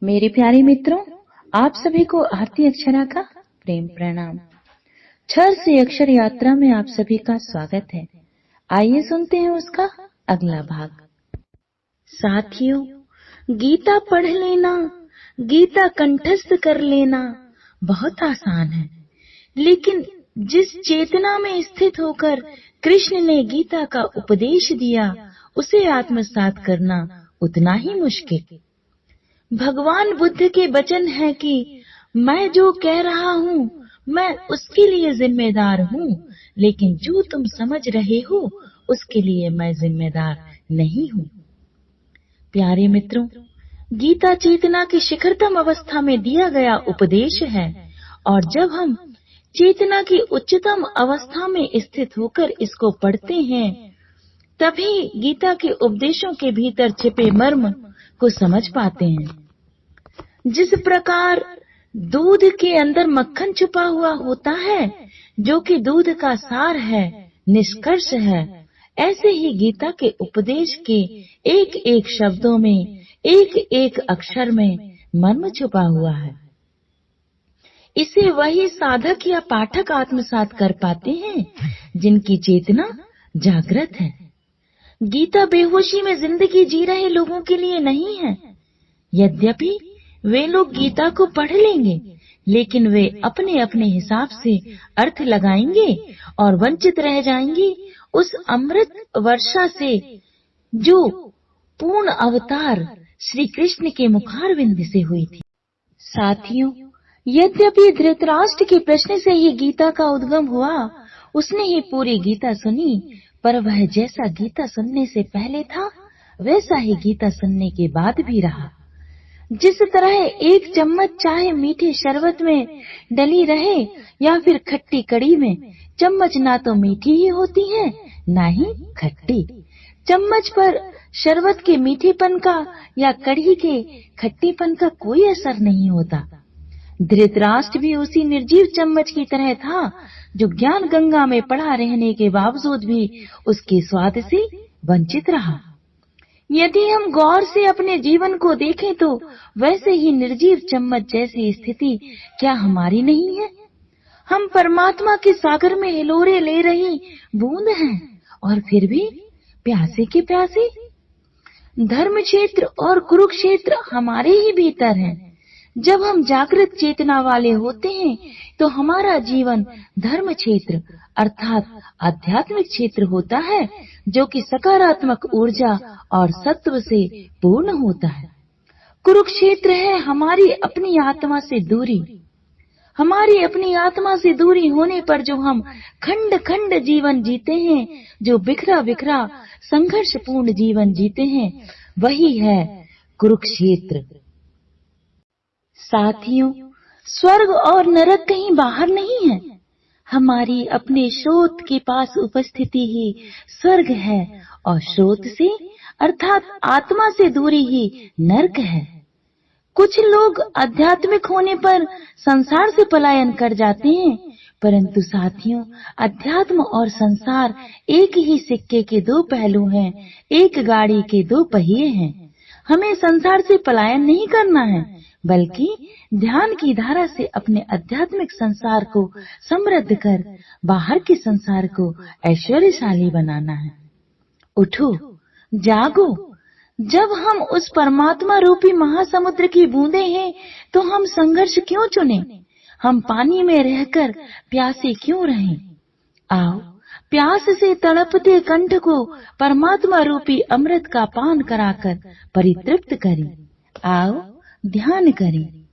मेरे प्यारे मित्रों, आप सभी को आरती अक्षरा का प्रेम प्रणाम। क्षर से अक्षर यात्रा में आप सभी का स्वागत है। आइए सुनते हैं उसका अगला भाग। साथियों, गीता पढ़ लेना, गीता कंठस्थ कर लेना बहुत आसान है, लेकिन जिस चेतना में स्थित होकर कृष्ण ने गीता का उपदेश दिया, उसे आत्मसात करना उतना ही मुश्किल। भगवान बुद्ध के वचन है कि मैं जो कह रहा हूँ मैं उसके लिए जिम्मेदार हूँ, लेकिन जो तुम समझ रहे हो उसके लिए मैं जिम्मेदार नहीं हूँ। प्यारे मित्रों, गीता चेतना की शिखरतम अवस्था में दिया गया उपदेश है, और जब हम चेतना की उच्चतम अवस्था में स्थित होकर इसको पढ़ते हैं, तभी गीता के उपदेशों के भीतर छिपे मर्म को समझ पाते हैं। जिस प्रकार दूध के अंदर मक्खन छुपा हुआ होता है, जो कि दूध का सार है, निष्कर्ष है, ऐसे ही गीता के उपदेश के एक एक शब्दों में, एक एक अक्षर में मर्म छुपा हुआ है। इसे वही साधक या पाठक आत्मसात कर पाते हैं जिनकी चेतना जागृत है। गीता बेहोशी में जिंदगी जी रहे लोगों के लिए नहीं है। यद्यपि वे लोग गीता को पढ़ लेंगे, लेकिन वे अपने अपने हिसाब से अर्थ लगाएंगे और वंचित रह जाएंगे उस अमृत वर्षा से जो पूर्ण अवतार श्री कृष्ण के मुखारविंद से हुई थी। साथियों, यद्यपि धृतराष्ट्र के प्रश्न से ही गीता का उद्गम हुआ, उसने ही पूरी गीता सुनी, पर वह जैसा गीता सुनने से पहले था वैसा ही गीता सुनने के बाद भी रहा। जिस तरह एक चम्मच चाहे मीठे शरबत में डली रहे या फिर खट्टी कड़ी में, चम्मच ना तो मीठी ही होती है ना ही खट्टी। चम्मच पर शरबत के मीठेपन का या कड़ी के खट्टीपन का कोई असर नहीं होता। धृतराष्ट्र भी उसी निर्जीव चम्मच की तरह था, जो ज्ञान गंगा में पड़ा रहने के बावजूद भी उसके स्वाद से वंचित रहा। यदि हम गौर से अपने जीवन को देखें तो वैसे ही निर्जीव चम्मच जैसी स्थिति क्या हमारी नहीं है? हम परमात्मा के सागर में हिलोरे ले रही बूंद हैं, और फिर भी प्यासे के प्यासे। धर्म क्षेत्र और कुरुक्षेत्र हमारे ही भीतर है। जब हम जागृत चेतना वाले होते हैं तो हमारा जीवन धर्म क्षेत्र अर्थात आध्यात्मिक क्षेत्र होता है, जो कि सकारात्मक ऊर्जा और सत्व से पूर्ण होता है। कुरुक्षेत्र है हमारी अपनी आत्मा से दूरी। हमारी अपनी आत्मा से दूरी होने पर जो हम खंड खंड जीवन जीते हैं, जो बिखरा बिखरा संघर्षपूर्ण जीवन जीते हैं, वही है कुरुक्षेत्र। साथियों, स्वर्ग और नरक कहीं बाहर नहीं है। हमारी अपने स्रोत के पास उपस्थिति ही स्वर्ग है, और स्रोत से अर्थात आत्मा से दूरी ही नरक है। कुछ लोग आध्यात्मिक होने पर संसार से पलायन कर जाते हैं, परंतु साथियों, अध्यात्म और संसार एक ही सिक्के के दो पहलू हैं, एक गाड़ी के दो पहिए हैं। हमें संसार से पलायन नहीं करना है, बल्कि ध्यान की धारा से अपने आध्यात्मिक संसार को समृद्ध कर बाहर के संसार को ऐश्वर्यशाली बनाना है। उठो, जागो। जब हम उस परमात्मा रूपी महासमुद्र की बूंदे हैं, तो हम संघर्ष क्यों चुने? हम पानी में रहकर प्यासे क्यों रहें? आओ, प्यास से तड़पते कंठ को परमात्मा रूपी अमृत का पान कराकर परितृप्त करें। आओ, ध्यान करें।